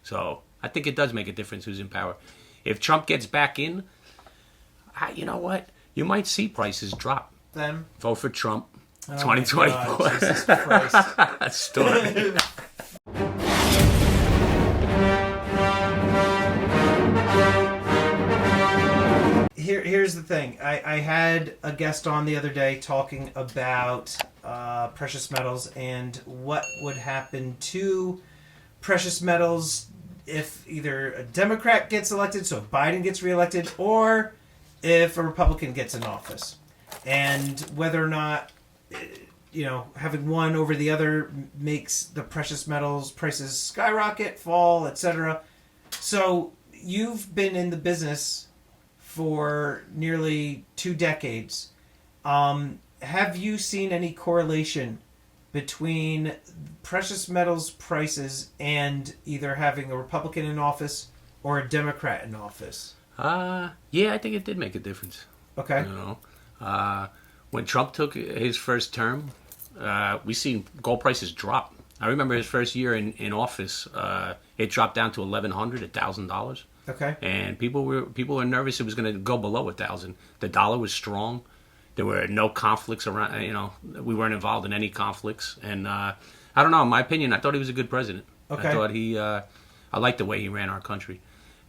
So I think it does make a difference who's in power. If Trump gets back in, you know what? You might see prices drop. Then vote for Trump. Oh 2024. Jesus Christ. Story. Here's the thing. I had a guest on the other day talking about precious metals and what would happen to precious metals if either a Democrat gets elected, so Biden gets reelected, or if a Republican gets in office. And whether or not, having one over the other makes the precious metals prices skyrocket, fall, etc. So you've been in the business for nearly 2 decades. Have you seen any correlation between precious metals prices and either having a Republican in office or a Democrat in office? Yeah, I think it did make a difference. Okay. When Trump took his first term, we seen gold prices drop. I remember his first year in office, it dropped down to $1,100 Okay. and people were nervous it was going to go below 1,000. The dollar was strong. There were no conflicts around. We weren't involved in any conflicts, and I don't know. In my opinion, I thought he was a good president. Okay. I thought I liked the way he ran our country.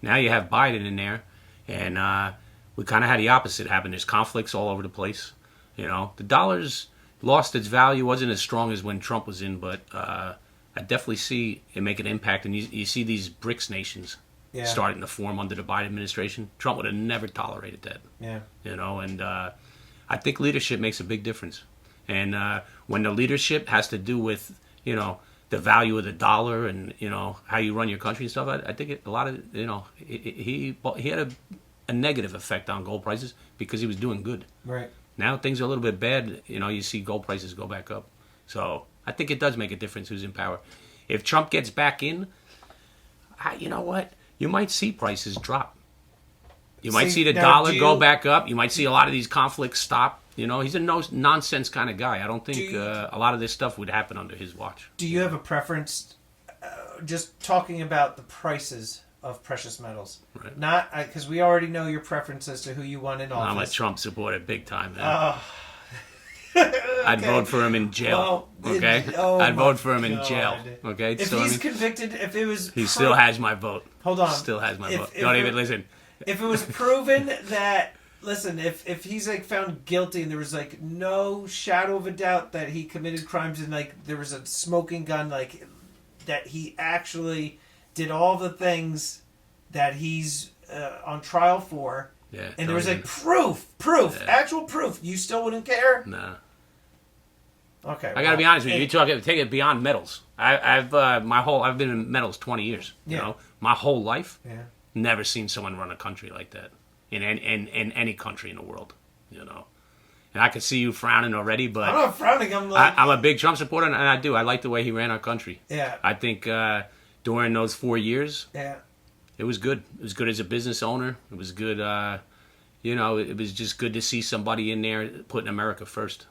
Now you have Biden in there, and we kind of had the opposite happen. There's conflicts all over the place. The dollar's lost its value, wasn't as strong as when Trump was in, but I definitely see it make an impact. And you see these BRICS nations starting to form under the Biden administration. Trump would have never tolerated that. Yeah. And I think leadership makes a big difference. And when the leadership has to do with, the value of the dollar and, how you run your country and stuff, I think a lot of, he had a negative effect on gold prices because he was doing good. Right. Now things are a little bit bad. You see gold prices go back up. So I think it does make a difference who's in power. If Trump gets back in, you know what? You might see prices drop. You might see the dollar go back up. You might see a lot of these conflicts stop. He's a nonsense kind of guy. I don't think a lot of this stuff would happen under his watch. Do you have a preference, just talking about the prices of precious metals? Right. Not, because we already know your preference as to who you want in office. I'm a Trump supporter big time, man. Oh. I'd vote for him in jail. Okay? I'd vote for him in jail. Okay? If he's convicted, if it was... He still has my vote. Hold on. Still has my vote. Don't even listen. If it was proven that... Listen, if he's found guilty and there was no shadow of a doubt that he committed crimes and there was a smoking gun, that he actually did all the things that he's on trial for, and there was proof, actual proof, you still wouldn't care? Nah. Okay. I gotta be honest with you. Take it beyond metals. I've been in metals 20 years. My whole life, never seen someone run a country like that. In any country in the world, And I can see you frowning already, but I'm not frowning. I'm a big Trump supporter, and I like the way he ran our country. Yeah. I think during those 4 years, it was good. It was good as a business owner. It was good. It was just good to see somebody in there putting America first.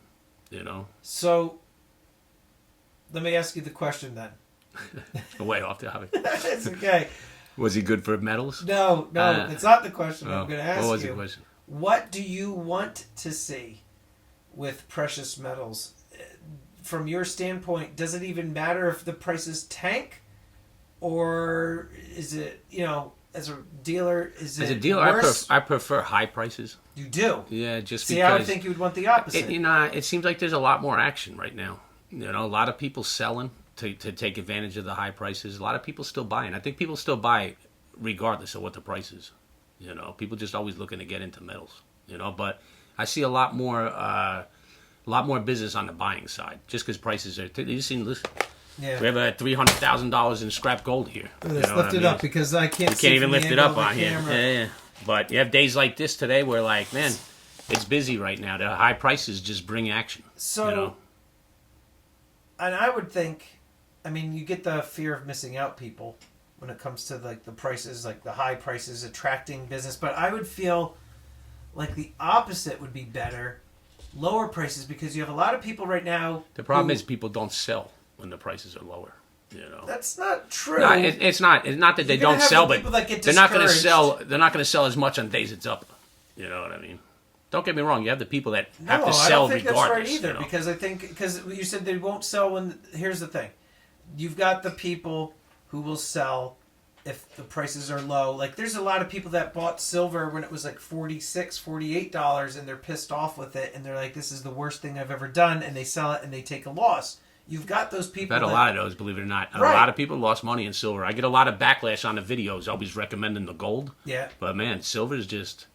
So, let me ask you the question then. Way off topic. It's okay. Was he good for metals? No, it's not the question I'm going to ask you. What was the question? What do you want to see with precious metals? From your standpoint, does it even matter if the prices tank? Or is it, as a dealer, worse? I prefer high prices. You do? Yeah, just See, because... I would think you would want the opposite. It seems like there's a lot more action right now. A lot of people selling to take advantage of the high prices. A lot of people still buying. I think people still buy regardless of what the price is. People just always looking to get into metals. But I see a lot more business on the buying side just because prices are. You've seen this. Yeah. We have $300,000 in scrap gold here. Let's lift it up because I can't. You can't even lift it up on here. Yeah. But you have days like this today where man, it's busy right now. The high prices just bring action. So. And I would think. You get the fear of missing out people when it comes to the prices, the high prices attracting business. But I would feel like the opposite would be better, lower prices, because you have a lot of people right now. The problem is people don't sell when the prices are lower. That's not true. No, it's not. It's not that they don't sell, but they're not going to sell. They're not going to sell as much on days it's up. You know what I mean? Don't get me wrong. You have the people that have to sell regardless. I don't think that's right either. Because I think you said they won't sell when. Here's the thing: you've got the people who will sell if the prices are low. Like there's a lot of people that bought silver when it was like $46, $48, and they're pissed off with it, and they're like, "This is the worst thing I've ever done," and they sell it and they take a loss. You've got those people. I've had a lot of those, believe it or not. And a lot of people lost money in silver. I get a lot of backlash on the videos, always recommending the gold. Yeah. But man, silver's just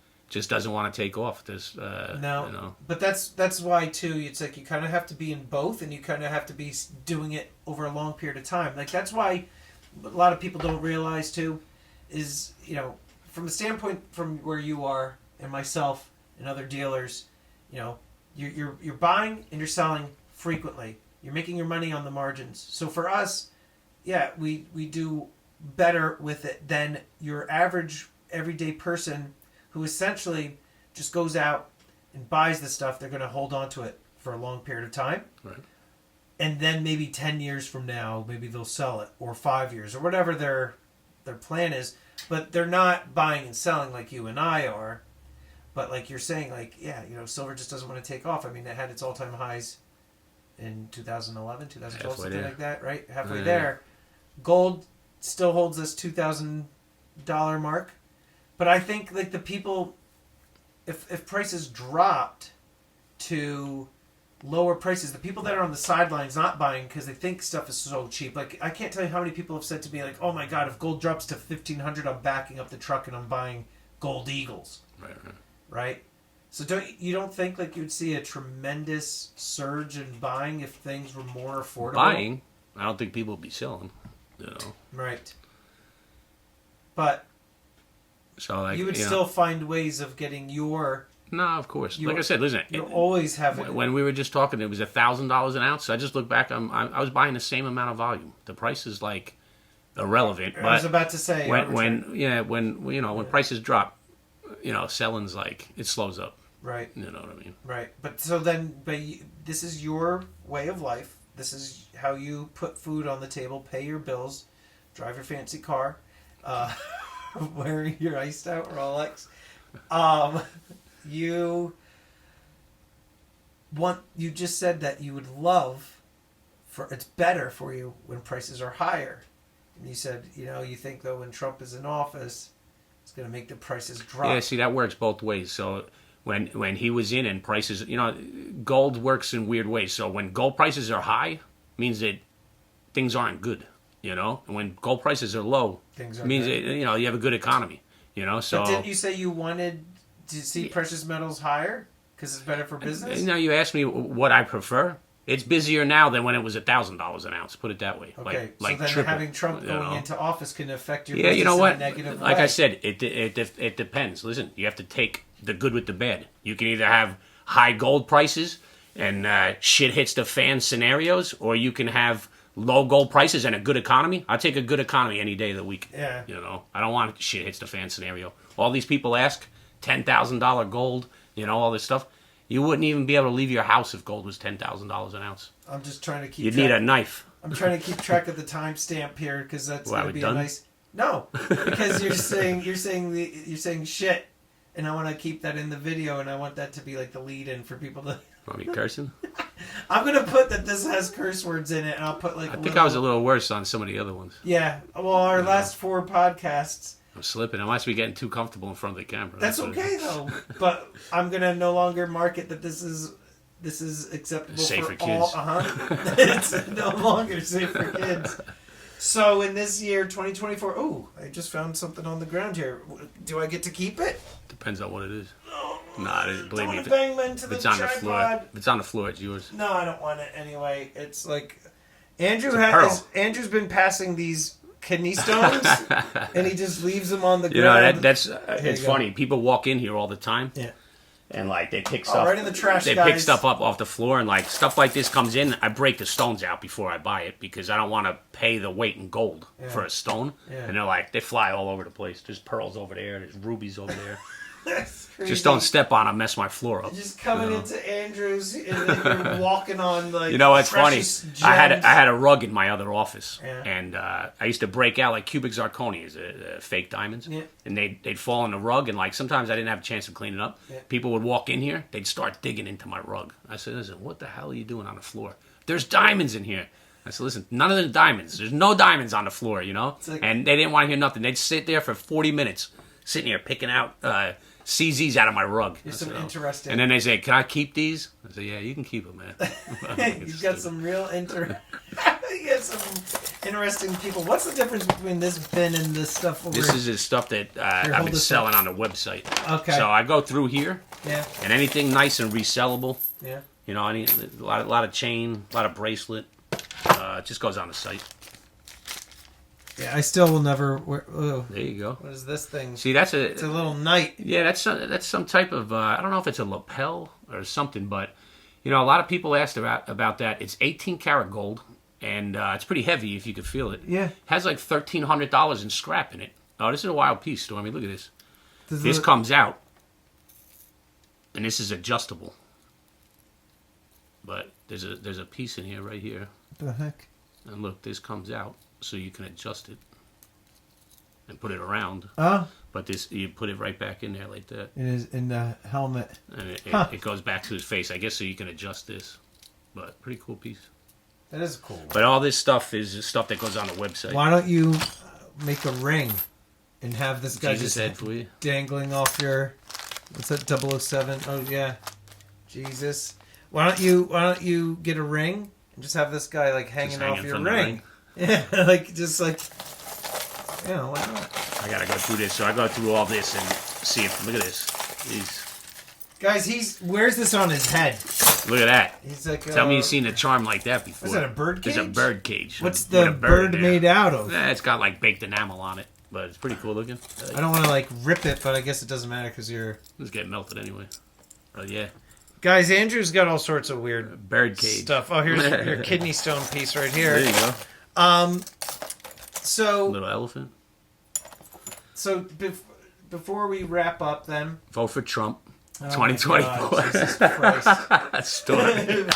doesn't want to take off. This no. But that's why too. It's like you kind of have to be in both, and you kind of have to be doing it over a long period of time. Like that's why a lot of people don't realize too, is from a standpoint from where you are and myself and other dealers, you're buying and you're selling frequently. You're making your money on the margins. So for us, we do better with it than your average everyday person who essentially just goes out and buys the stuff. They're going to hold on to it for a long period of time. Right. And then maybe 10 years from now, maybe they'll sell it, or 5 years, or whatever their plan is. But they're not buying and selling like you and I are. But like you're saying, silver just doesn't want to take off. I mean, it had its all-time highs in 2011, 2012, something like that, right? Halfway there. Gold still holds this $2,000 mark. But I think like the people, if prices dropped to lower prices, the people that are on the sidelines not buying because they think stuff is so cheap. Like I can't tell you how many people have said to me like, "Oh my God, if gold drops to $1,500, I'm backing up the truck and I'm buying gold eagles." Right? So you don't think like you'd see a tremendous surge in buying if things were more affordable? Buying, I don't think people would be selling. Right. But so like you would still find ways of getting your. No, of course. Like I said, listen. You always have it. When we were just talking, it was $1,000 an ounce. I just look back. I was buying the same amount of volume. The price is like irrelevant. I was about to say when prices drop, selling's like it slows up. Right. You know what I mean? Right. But this is your way of life. This is how you put food on the table, pay your bills, drive your fancy car, wear your iced out Rolex. You just said that you would love it's better for you when prices are higher. And you said, you think though when Trump is in office, it's going to make the prices drop. Yeah, see, that works both ways. So when he was in and prices, gold works in weird ways. So when gold prices are high, means that things aren't good, And when gold prices are low, means that, you have a good economy, So but didn't you say you wanted to see precious metals higher because it's better for business? You asked me what I prefer. It's busier now than when it was $1,000 an ounce. Put it that way. Okay, like so then triple, having Trump going into office can affect your business you know what? in a negative way. Like I said, it depends. Listen, you have to take the good with the bad. You can either have high gold prices and shit hits the fan scenarios, or you can have low gold prices and a good economy. I'll take a good economy any day of the week. Yeah. I don't want shit hits the fan scenario. All these people ask $10,000 gold, all this stuff. You wouldn't even be able to leave your house if gold was $10,000 an ounce. I'm just trying to keep. You'd need a knife. I'm trying to keep track of the timestamp here because that's going to be a nice. No, because you're saying shit, and I want to keep that in the video, and I want that to be like the lead-in for people to. Want me cursing? I'm gonna put that this has curse words in it, and I'll put like. I think I was a little worse on some of the other ones. Yeah, well, our last 4 podcasts. I'm slipping. I must be getting too comfortable in front of the camera. That's okay though. But I'm gonna no longer market that this is acceptable safe for kids. It's no longer safe for kids. So in this year, 2024. Oh, I just found something on the ground here. Do I get to keep it? Depends on what it is. No. Nah, believe me. If it's on the floor. If it's on the floor, it's yours. No, I don't want it anyway. It's like Andrew's been passing these kidney stones, and he just leaves them on the ground. It's funny. People walk in here all the time. Yeah. And like they pick stuff right in the trash. They pick stuff up off the floor, and like stuff like this comes in. I break the stones out before I buy it because I don't want to pay the weight in gold for a stone. Yeah. And they fly all over the place. There's pearls over there. There's rubies over there. That's crazy. Just don't step on them, mess my floor up. You're just coming into Andrews and then you're walking on like. You know what's funny? Gems. I had a rug in my other office, Yeah. and I used to break out like cubic zirconias, fake diamonds, Yeah. and they'd fall in the rug, and like sometimes I didn't have a chance to clean it up. Yeah. People would walk in here, they'd start digging into my rug. I said, "Listen, what the hell are you doing on the floor? There's diamonds in here." I said, "Listen, none of the diamonds. There's no diamonds on the floor, you know." Like, and they didn't want to hear nothing. They'd sit there for 40 minutes, sitting here picking out CZs out of my rug. You're I some said, "Oh." interesting. And then they say, "Can I keep these?" I said, "Yeah, you can keep them, man." You've got some real you got some interesting people. What's the difference between this bin and this stuff over This here? is the stuff that I've hold been this selling on the website. Okay. So I go through here, Yeah. and anything nice and resellable, Yeah. you know, a lot of chain, a lot of bracelet, it just goes on the site. Yeah, I still will never wear. Oh, There you go. what is this thing? See, that's It's a little knight. yeah, that's some type of I don't know if it's a lapel or something, but you know, a lot of people asked about that. It's 18 karat gold, and it's pretty heavy if you could feel it. Yeah. It has like $1,300 in scrap in it. Oh, this is a wild piece, Stormy. Look at this. This This comes out, and this is adjustable. But there's a piece in here right here, What the heck? and look, this comes out so you can adjust it and put it around. Oh, But this, you put it right back in there like that, it is in the helmet. and Huh. it goes back to his face. I guess so you can adjust this. But pretty cool piece. That is cool. But all this stuff is stuff that goes on the website. Why don't you make a ring and have this guy Jesus just head for you. dangling off your what's that 007? Oh yeah, Jesus. Why don't you get a ring and just have this guy like hanging hanging off your from the ring? ring. Yeah, like just like why not? I gotta go through this. So I go through all this and see if. Look at this. Jeez. Guys, he wears this on his head. Look at that. He's like Tell me you've seen a charm like that before. What's that, a bird cage? It's a bird cage. What's with the a bird there. made out of? It's got like baked enamel on it, but it's pretty cool looking. I don't want to like rip it, but I guess it doesn't matter because you're. It's getting melted anyway. But yeah, Guys, Andrew's got all sorts of weird bird cage stuff. Oh, here's your kidney stone piece right here. There you go. So Little elephant. Before we wrap up, then. Vote for Trump. Oh 2024. my God, Jesus Christ. Story.